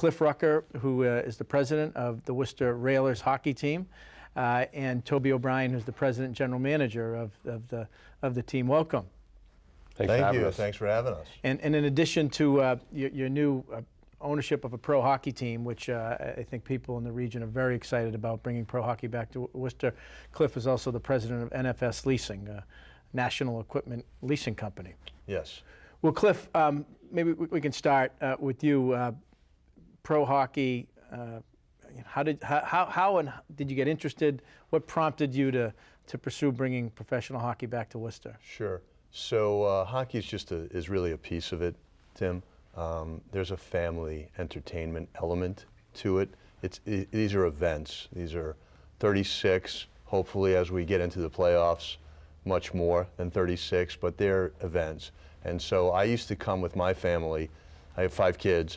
Cliff Rucker, who is the president of the Worcester Railers hockey team, and Toby O'Brien, who's the president and general manager of the team. Welcome. Thank you. Thanks for having us. And in addition to your new ownership of a pro hockey team, which I think people in the region are very excited about bringing pro hockey back to Worcester, Cliff is also the president of NFS Leasing, a national equipment leasing company. Yes. Well, Cliff, maybe we can start with you. Pro hockey. How did you get interested? What prompted you to pursue bringing professional hockey back to Worcester? Sure. So hockey is really a piece of it, Tim. There's a family entertainment element to it. These are events. These are 36. Hopefully, as we get into the playoffs, much more than 36. But they're events. And so I used to come with my family. I have 5 kids,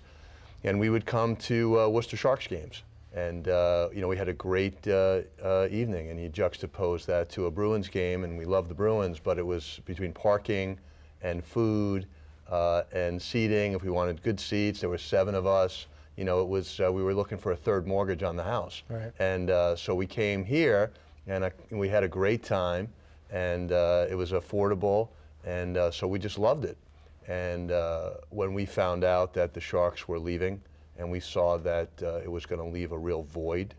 and we would come to Worcester Sharks games. And we had a great evening, and you juxtapose that to a Bruins game, and we love the Bruins, but it was between parking and food and seating. If we wanted good seats, there were 7 of us. It was we were looking for a third mortgage on the house. Right. And so we came here, and we had a great time, and it was affordable, and so we just loved it. And when we found out that the Sharks were leaving, and we saw that it was going to leave a real void.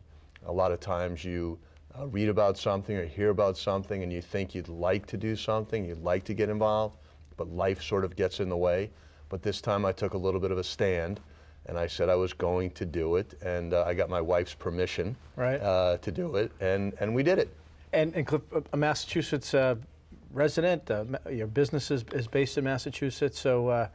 A lot of times you read about something or hear about something and you think you'd like to do something, you'd like to get involved, but life sort of gets in the way. But this time I took a little bit of a stand, and I said I was going to do it, and I got my wife's permission to do it, and we did it. And Cliff, a Massachusetts resident, your business is based in Massachusetts, so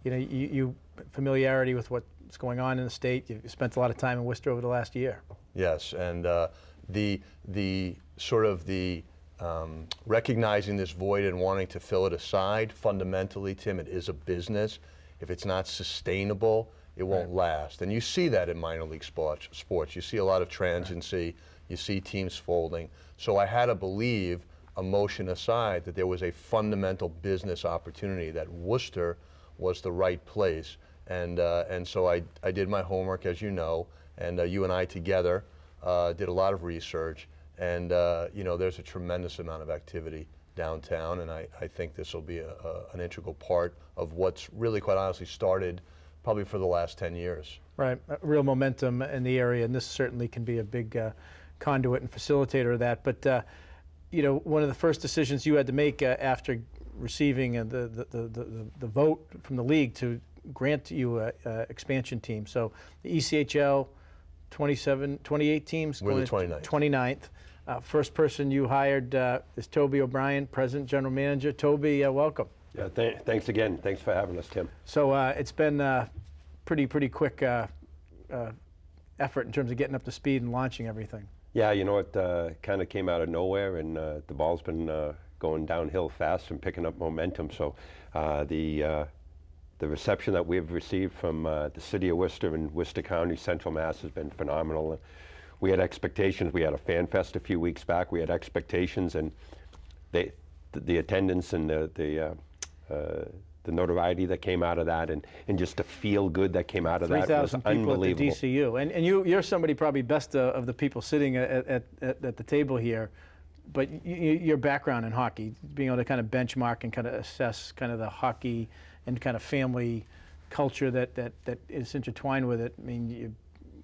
you familiarity with what's going on in the state. You've spent a lot of time in Worcester over the last year. Yes, and the recognizing this void and wanting to fill it aside, fundamentally, Tim, it is a business. If it's not sustainable, it won't last. And you see that in minor league sports. You see a lot of transiency. You see teams folding. So I had to believe, emotion aside, that there was a fundamental business opportunity, that Worcester was the right place. And so I did my homework, as you know, and you and I together did a lot of research. And there's a tremendous amount of activity downtown, and I think this will be an integral part of what's really, quite honestly, started probably for the last 10 years. Right, real momentum in the area, and this certainly can be a big conduit and facilitator of that. But one of the first decisions you had to make after receiving the vote from the league to grant you an expansion team. So the ECHL, 28 teams. We're the 29th. 29th. First person you hired is Toby O'Brien, President General Manager. Toby, welcome. Yeah, thanks again. Thanks for having us, Tim. So it's been pretty quick effort in terms of getting up to speed and launching everything. Yeah, it kind of came out of nowhere, and the ball's been going downhill fast and picking up momentum. So the reception that we've received from the city of Worcester and Worcester County, Central Mass, has been phenomenal. We had expectations. We had a fan fest a few weeks back. We had expectations, and the attendance and the notoriety that came out of that, and just the feel good that came out of that was unbelievable. 3,000 people at the DCU, and you're somebody probably best of the people sitting at the table here. But your background in hockey, being able to kind of benchmark and kind of assess kind of the hockey and kind of family culture that is intertwined with it. I mean, you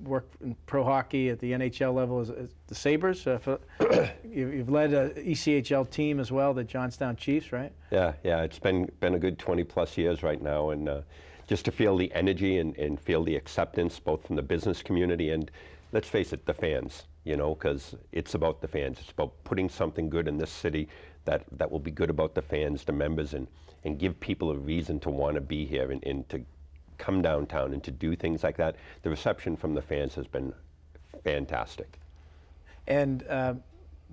work in pro hockey at the NHL level as the Sabres. You've led a ECHL team as well, the Johnstown Chiefs, right? Yeah, it's been a good 20+ years right now, and just to feel the energy and feel the acceptance both from the business community and, let's face it, the fans. Because it's about the fans. It's about putting something good in this city that will be good about the fans, the members, and give people a reason to want to be here and to come downtown and to do things like that. The reception from the fans has been fantastic. And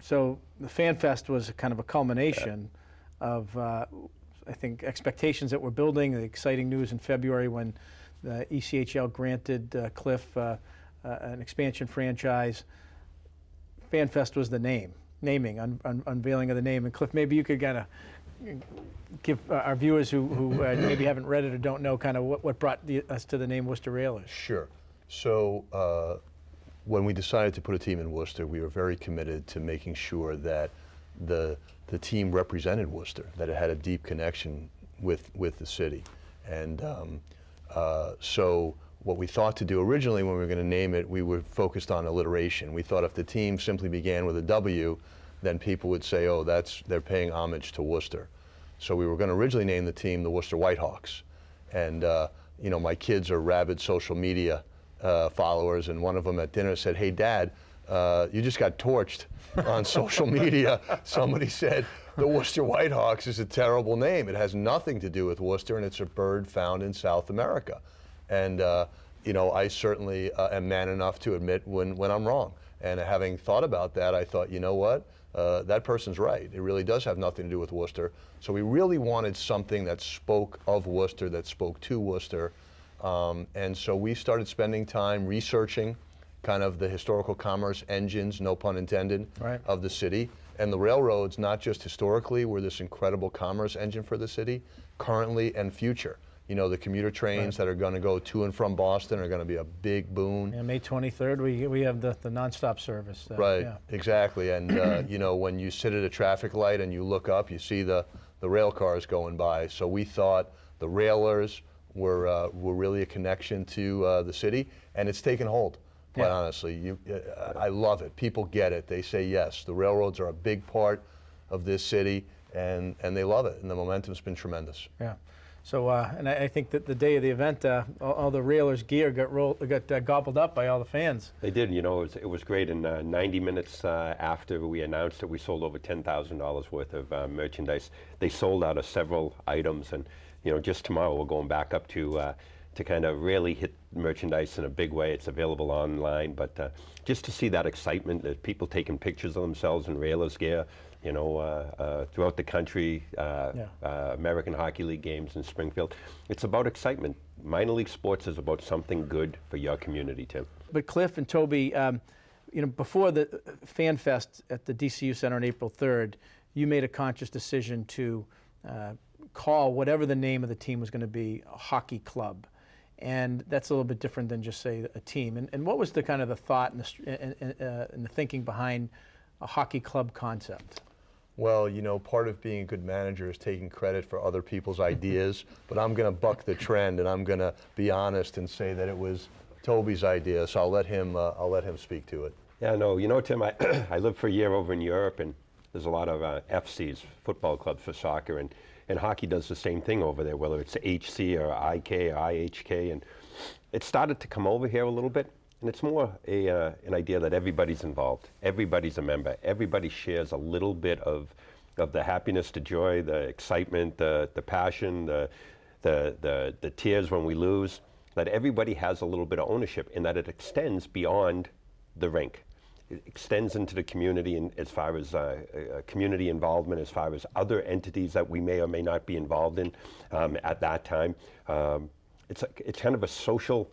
so the Fan Fest was kind of a culmination of, I think, expectations that we're building, the exciting news in February when the ECHL granted Cliff an expansion franchise. Fan Fest was the naming, unveiling of the name. And Cliff, maybe you could kind of give our viewers who maybe haven't read it or don't know kind of what brought us to the name Worcester Railers. Sure. So when we decided to put a team in Worcester, we were very committed to making sure that the team represented Worcester, that it had a deep connection with the city. And so what we thought to do originally when we were going to name it, we were focused on alliteration. We thought if the team simply began with a W, then people would say, oh, they're paying homage to Worcester. So we were going to originally name the team the Worcester Whitehawks. And you know, my kids are rabid social media followers, and one of them at dinner said, hey, Dad, you just got torched on social media. Somebody said the Worcester Whitehawks is a terrible name. It has nothing to do with Worcester, and it's a bird found in South America. And you know, I certainly am man enough to admit when I'm wrong. And having thought about that, I thought, you know what? That person's right. It really does have nothing to do with Worcester. So we really wanted something that spoke of Worcester, that spoke to Worcester. And so we started spending time researching kind of the historical commerce engines, no pun intended, right, of the city. And the railroads, not just historically, were this incredible commerce engine for the city, currently and future. You know, the commuter trains that are going to go to and from Boston are going to be a big boon. Yeah, May 23rd, we have the nonstop service. Right, yeah. exactly. And you know, when you sit at a traffic light and you look up, you see the rail cars going by. So we thought the railers were really a connection to the city, and it's taken hold. Quite honestly, I love it. People get it. They say yes. The railroads are a big part of this city, and they love it. And the momentum's been tremendous. Yeah. So, and I think that the day of the event, all the Railers gear got gobbled up by all the fans. They did. You know, it was great. In 90 minutes after we announced it, we sold over $10,000 worth of merchandise. They sold out of several items, and you know, just tomorrow we're going back up to kind of really hit merchandise in a big way. It's available online, but just to see that excitement, that people taking pictures of themselves in Railers gear, you know, throughout the country, American Hockey League games in Springfield. It's about excitement. Minor league sports is about something good for your community, Tim. But Cliff and Toby, you know, before the Fan Fest at the DCU Center on April 3rd, you made a conscious decision to call whatever the name of the team was going to be a hockey club. And that's a little bit different than just, say, a team. And what was the kind of the thought and the thinking behind a hockey club concept? Well, you know, part of being a good manager is taking credit for other people's ideas, but I'm going to buck the trend, and I'm going to be honest and say that it was Toby's idea, so I'll let him speak to it. Yeah, no, you know, Tim, I lived for a year over in Europe, and there's a lot of FCs, football clubs for soccer, and hockey does the same thing over there, whether it's HC or IK or IHK, and it started to come over here a little bit, and it's more an idea that everybody's involved, everybody's a member, everybody shares a little bit of the happiness, the joy, the excitement, the passion, the tears when we lose, that everybody has a little bit of ownership, and that it extends beyond the rink. It extends into the community, and as far as community involvement, as far as other entities that we may or may not be involved in at that time. It's kind of a social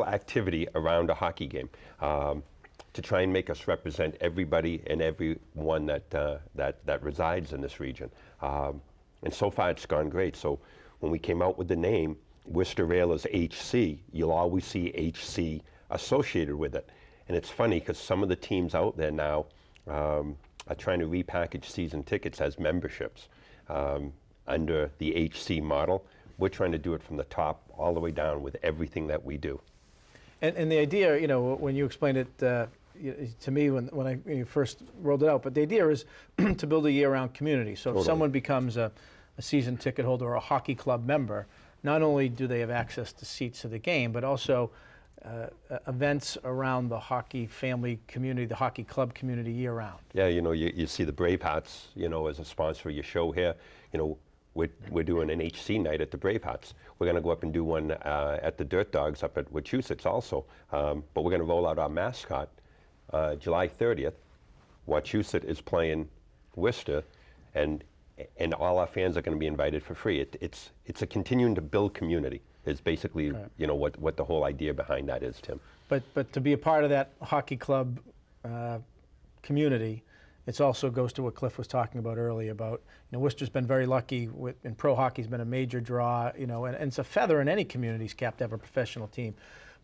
activity around a hockey game to try and make us represent everybody and everyone that resides in this region. And so far it's gone great. So when we came out with the name Worcester Railers HC, you'll always see HC associated with it. And it's funny because some of the teams out there now are trying to repackage season tickets as memberships under the HC model. We're trying to do it from the top all the way down with everything that we do. And the idea, you know, when you explained it to me when you first rolled it out, but the idea is to build a year-round community. So if someone becomes a season ticket holder or a hockey club member, not only do they have access to seats to the game, but also events around the hockey family community, the hockey club community year-round. Yeah, you know, you see the Bravehearts, you know, as a sponsor of your show here. You know, we're doing an HC night at the Bravehearts. We're going to go up and do one at the Dirt Dogs up at Wachusett also. But we're going to roll out our mascot July 30th. Wachusett is playing Worcester, and all our fans are going to be invited for free. It's a continuing to build community. Is basically, you know, what the whole idea behind that is, Tim. But to be a part of that hockey club community, it also goes to what Cliff was talking about earlier about, you know, Worcester's been very lucky and pro hockey's been a major draw, you know, and it's a feather in any community's cap to have a professional team.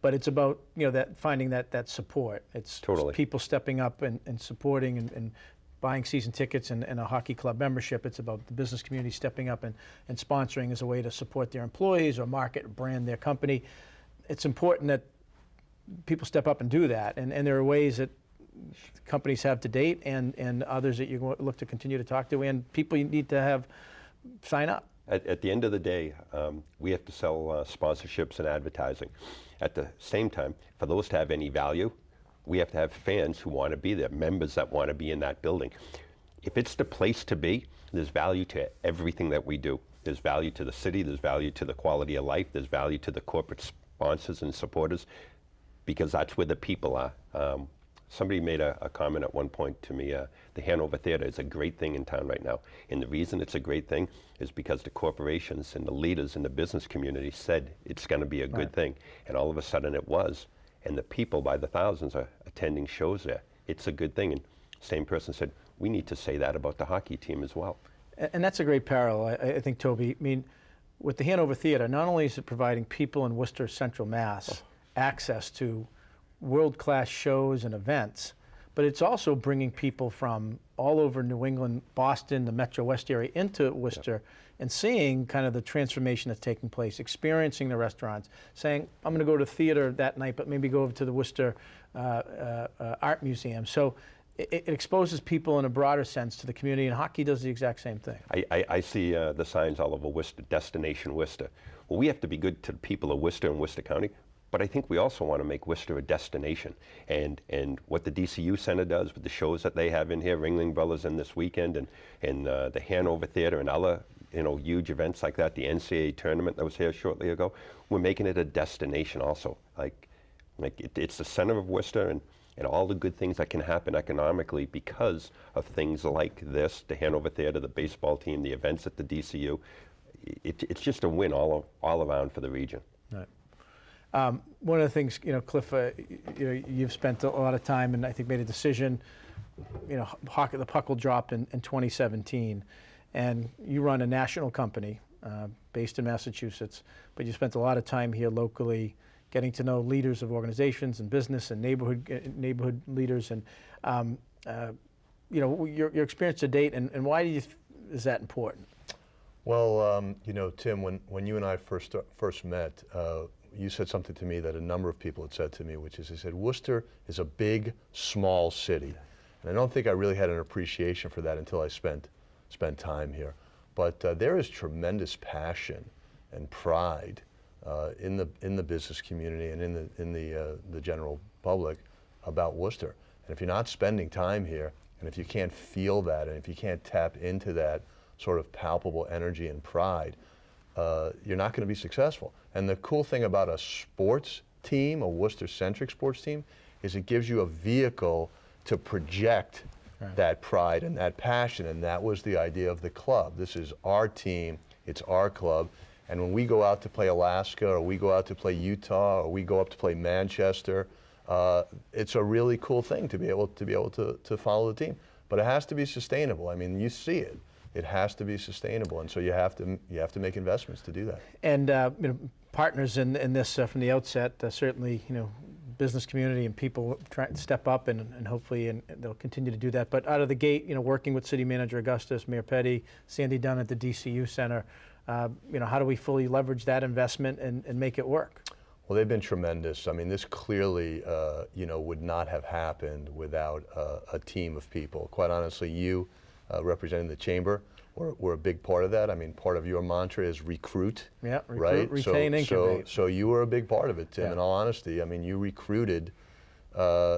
but it's about, that finding that support. It's Totally. people stepping up and supporting and buying season tickets and a hockey club membership. It's about the business community stepping up and sponsoring as a way to support their employees or market or brand their company. It's important that people step up and do that, and there are ways that companies have to date and others that you look to continue to talk to, and people you need to sign up. At the end of the day, we have to sell sponsorships and advertising. At the same time, for those to have any value, we have to have fans who want to be there, members that want to be in that building. If it's the place to be, there's value to everything that we do. There's value to the city, there's value to the quality of life, there's value to the corporate sponsors and supporters, because that's where the people are. Somebody made a comment at one point to me, the Hanover Theater is a great thing in town right now. And the reason it's a great thing is because the corporations and the leaders in the business community said it's going to be a good thing. And all of a sudden it was. And the people by the thousands are attending shows there. It's a good thing. And same person said, we need to say that about the hockey team as well. And that's a great parallel, I think, Toby. I mean, with the Hanover Theater, not only is it providing people in Worcester Central Mass access to world-class shows and events, but it's also bringing people from all over New England, Boston, the Metro West area into Worcester, and seeing kind of the transformation that's taking place, experiencing the restaurants, saying, I'm going to go to theater that night, but maybe go over to the Worcester Art Museum. So it exposes people in a broader sense to the community, and hockey does the exact same thing. I see the signs all over Worcester, Destination Worcester. Well, we have to be good to the people of Worcester and Worcester County, but I think we also want to make Worcester a destination. And what the DCU Center does with the shows that they have in here, Ringling Brothers in this weekend, and the Hanover Theater and other huge events like that, the NCAA tournament that was here shortly ago, we're making it a destination also. It's the center of Worcester, and all the good things that can happen economically because of things like this, the Hanover Theater, the baseball team, the events at the DCU. It's just a win all around for the region. Right. One of the things, Cliff, you've spent a lot of time and I think made a decision, hockey, the puck will drop in 2017, and you run a national company based in Massachusetts, but you spent a lot of time here locally getting to know leaders of organizations and business and neighborhood leaders, and your experience to date, and why is that important? Well, Tim, when you and I first met, you said something to me that a number of people had said to me, which is, they said, Worcester is a big, small city. And I don't think I really had an appreciation for that until I spent time here. But there is tremendous passion and pride in the business community and in the general public about Worcester. And if you're not spending time here, and if you can't feel that, and if you can't tap into that sort of palpable energy and pride, you're not going to be successful. And the cool thing about a sports team, a Worcester-centric sports team, is it gives you a vehicle to project that pride and that passion, and that was the idea of the club. This is our team, it's our club, and when we go out to play Alaska, or we go out to play Utah, or we go up to play Manchester, it's a really cool thing to be able to follow the team. But it has to be sustainable. I mean, you see it. It has to be sustainable, and so you have to make investments to do that. And partners in this from the outset, certainly business community and people try to step up, and hopefully and they'll continue to do that. But out of the gate, working with City Manager Augustus, Mayor Petty, Sandy Dunn at the DCU Center, how do we fully leverage that investment and make it work? Well, they've been tremendous. I mean, this clearly, would not have happened without a team of people. Quite honestly, you representing the chamber, we're a big part of that. I mean, part of your mantra is recruit. Yeah, recruit, right? Retain, incubate. So you were a big part of it, Tim. Yeah. In all honesty, I mean, you recruited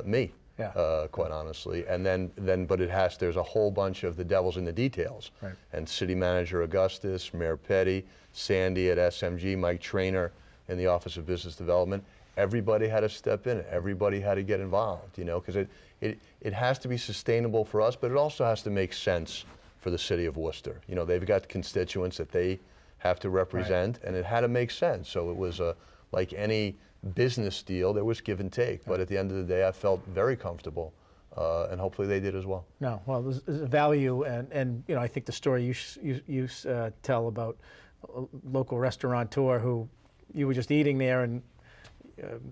me. Yeah. Quite honestly, and then, but there's a whole bunch of the devil's in the details. Right. And City Manager Augustus, Mayor Petty, Sandy at SMG, Mike Traynor in the Office of Business Development. Everybody had to step in. Everybody had to get involved. Because it has to be sustainable for us, but it also has to make sense for the city of Worcester. They've got constituents that they have to represent, and it had to make sense. So it was like any business deal, there was give and take. But at the end of the day, I felt very comfortable, and hopefully they did as well. No, well, there's a value, and I think the story you tell about a local restaurateur who you were just eating there, and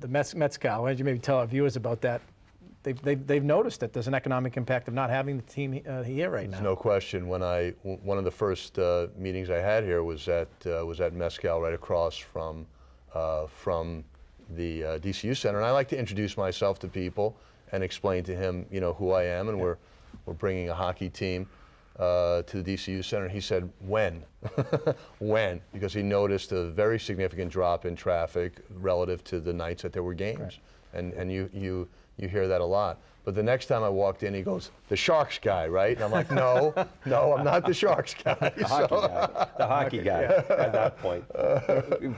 the Mezcal. Why don't you maybe tell our viewers about that? They've noticed that there's an economic impact of not having the team here right now. There's no question. One of the first meetings I had here was at Mezcal, right across from the DCU Center, and I like to introduce myself to people and explain to him, who I am, and we're bringing a hockey team to the DCU Center. He said, when? When? Because he noticed a very significant drop in traffic relative to the nights that there were games. Right. And you hear that a lot. But the next time I walked in, he goes, the Sharks guy, right? And I'm like, no, I'm not the Sharks guy. The hockey guy at that point.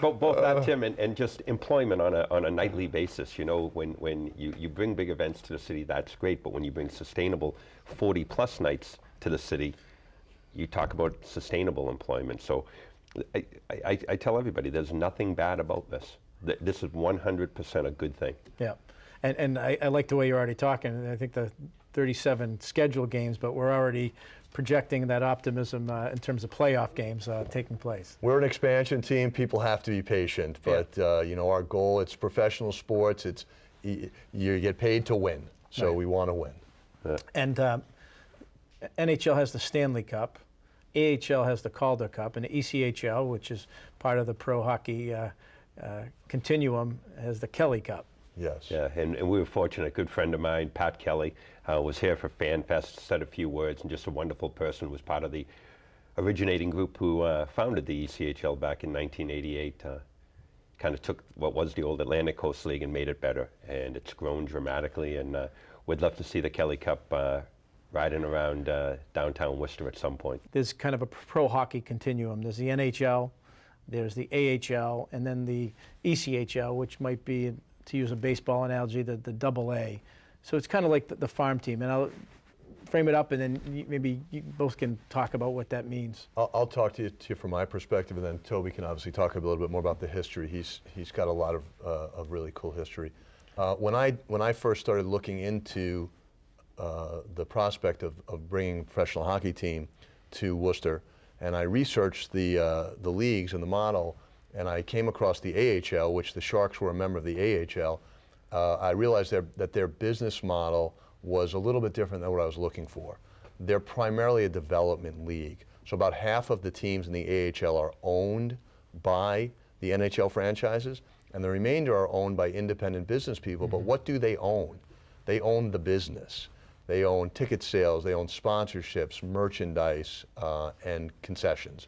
Both that, Tim, and just employment on a nightly basis. When you bring big events to the city, that's great. But when you bring sustainable 40+ nights to the city, you talk about sustainable employment. So I tell everybody, there's nothing bad about this. This is 100% a good thing. Yeah. And I like the way you're already talking. I think the 37 scheduled games, but we're already projecting that optimism in terms of playoff games taking place. We're an expansion team. People have to be patient, but our goal, it's professional sports. You get paid to win, so right. We want to win. And NHL has the Stanley Cup, AHL has the Calder Cup, and the ECHL, which is part of the pro hockey continuum, has the Kelly Cup. Yes. Yeah, and we were fortunate. A good friend of mine, Pat Kelly, was here for FanFest, said a few words, and just a wonderful person. Was part of the originating group who founded the ECHL back in 1988. Kind of took what was the old Atlantic Coast League and made it better, and it's grown dramatically. And we'd love to see the Kelly Cup riding around downtown Worcester at some point. There's kind of a pro hockey continuum. There's the NHL, there's the AHL, and then the ECHL, which might be, to use a baseball analogy, the AA. So it's kind of like the farm team. And I'll frame it up, and then maybe you both can talk about what that means. I'll talk to you from my perspective, and then Toby can obviously talk a little bit more about the history. He's got a lot of really cool history. When I first started looking into the prospect of bringing a professional hockey team to Worcester, and I researched the leagues and the model, and I came across the AHL, which the Sharks were a member of the AHL. I realized that their business model was a little bit different than what I was looking for. They're primarily a development league. So about half of the teams in the AHL are owned by the NHL franchises, and the remainder are owned by independent business people. Mm-hmm. But what do they own? They own the business. They own ticket sales, they own sponsorships, merchandise, and concessions.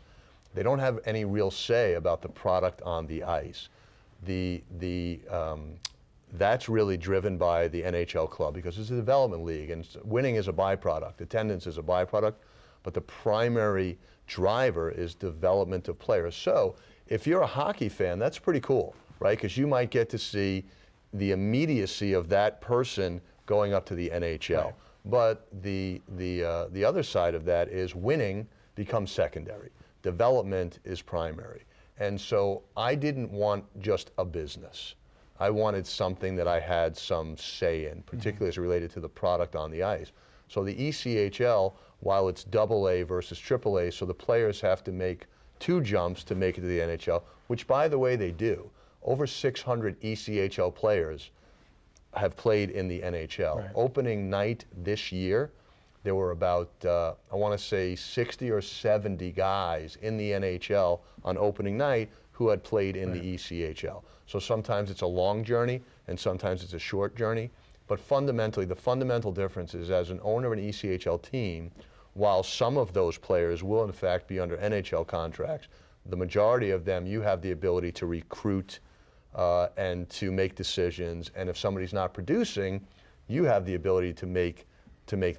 They don't have any real say about the product on the ice. That's really driven by the NHL club because it's a development league, and winning is a byproduct, attendance is a byproduct, but the primary driver is development of players. So if you're a hockey fan, that's pretty cool, right? Because you might get to see the immediacy of that person going up to the NHL. Right. But the other side of that is winning becomes secondary. Development is primary. And so I didn't want just a business. I wanted something that I had some say in, particularly as it related to the product on the ice. So the ECHL, while it's AA versus AAA, so the players have to make 2 jumps to make it to the NHL, which by the way they do. Over 600 ECHL players have played in the NHL. Right. Opening night this year, there were about, I want to say 60 or 70 guys in the NHL on opening night who had played in the ECHL. So sometimes it's a long journey and sometimes it's a short journey. But fundamentally, the fundamental difference is as an owner of an ECHL team, while some of those players will in fact be under NHL contracts, the majority of them you have the ability to recruit and to make decisions. And if somebody's not producing, you have the ability to make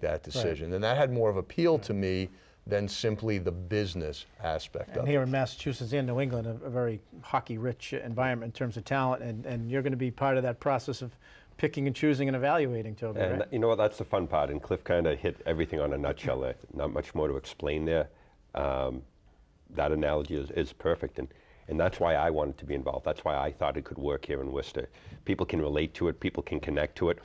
that decision. Right. And that had more of appeal to me than simply the business aspect of it. And here in Massachusetts and New England, a very hockey-rich environment in terms of talent, and you're going to be part of that process of picking and choosing and evaluating, Toby, and right? You know what, that's the fun part, and Cliff kind of hit everything on a nutshell there. Not much more to explain there. That analogy is perfect, and that's why I wanted to be involved. That's why I thought it could work here in Worcester. People can relate to it, people can connect to it,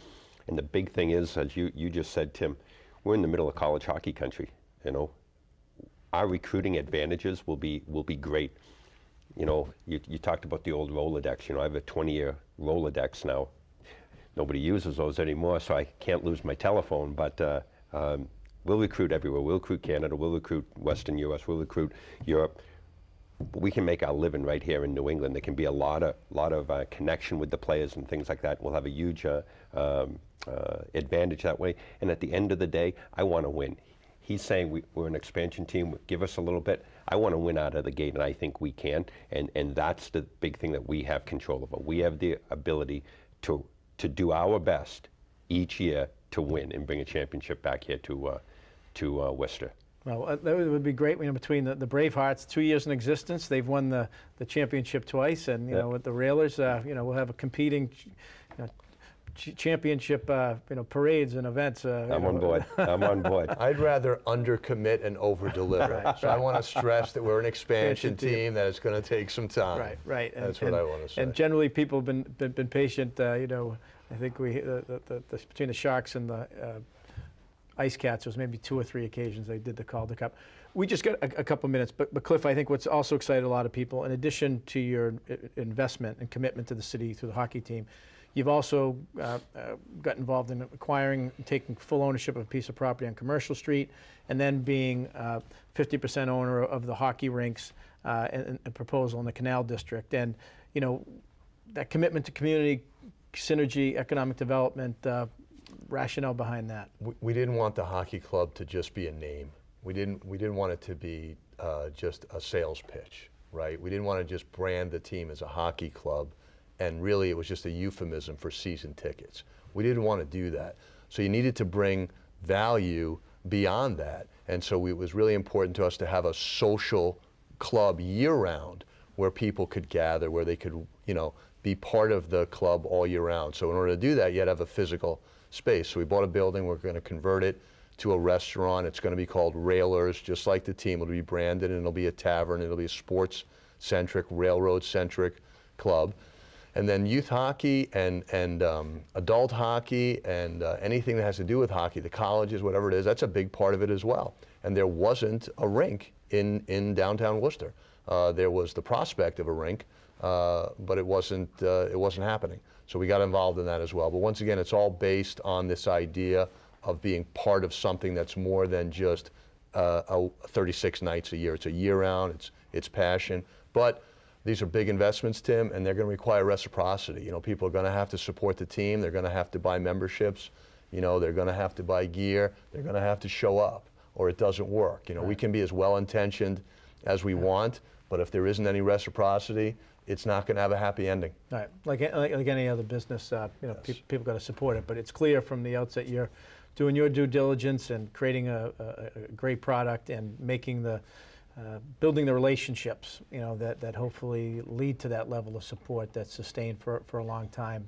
and the big thing is, as you just said, Tim, we're in the middle of college hockey country, you know. Our recruiting advantages will be great. You know, you talked about the old Rolodex. You know, I have a 20-year Rolodex now. Nobody uses those anymore, so I can't lose my telephone, but we'll recruit everywhere. We'll recruit Canada, we'll recruit Western US, we'll recruit Europe. But we can make our living right here in New England. There can be a lot of connection with the players and things like that. We'll have a huge advantage that way. And at the end of the day, I want to win. He's saying we're an expansion team, give us a little bit. I want to win out of the gate, and I think we can. And that's the big thing that we have control over. We have the ability to do our best each year to win and bring a championship back here to Worcester. Well, that would be great. Between the Bravehearts, 2 years in existence, they've won the championship twice, and with the Railers, we'll have a competing championship, parades and events. I'm on board. I'm on board. I'd rather undercommit and over-deliver. So I want to stress that we're an expansion team, that it's going to take some time. Right. That's what I want to say. And generally, people have been patient. I think between the Sharks and the Ice Cats, there was maybe 2 or 3 occasions they did the Calder Cup. We just got a couple minutes, but Cliff, I think what's also excited a lot of people, in addition to your investment and commitment to the city through the hockey team, you've also got involved in acquiring, taking full ownership of a piece of property on Commercial Street, and then being 50% owner of the hockey rinks and a proposal in the Canal District. And that commitment to community synergy, economic development, rationale behind that. We didn't want the hockey club to just be a name. We didn't want it to be just a sales pitch, right? We didn't want to just brand the team as a hockey club, and really it was just a euphemism for season tickets. We didn't want to do that. So you needed to bring value beyond that. And so it was really important to us to have a social club year-round where people could gather, where they could, be part of the club all year round. So in order to do that, you had to have a physical space. So we bought a building, we're going to convert it to a restaurant. It's going to be called Railers, just like the team. It'll be branded, and it'll be a tavern. It'll be a sports-centric, railroad-centric club. And then youth hockey and adult hockey and anything that has to do with hockey, the colleges, whatever it is, that's a big part of it as well. And there wasn't a rink in downtown Worcester. There was the prospect of a rink, but it wasn't happening. So we got involved in that as well. But once again, it's all based on this idea of being part of something that's more than just 36 nights a year. It's a year-round. It's passion. But these are big investments, Tim, and they're going to require reciprocity. People are going to have to support the team. They're going to have to buy memberships. They're going to have to buy gear. They're going to have to show up, or it doesn't work. We can be as well-intentioned as we want, but if there isn't any reciprocity, it's not going to have a happy ending. Right. Like any other business, Yes. people got to support it. But it's clear from the outset you're doing your due diligence and creating a great product and making building the relationships, that hopefully lead to that level of support that's sustained for a long time.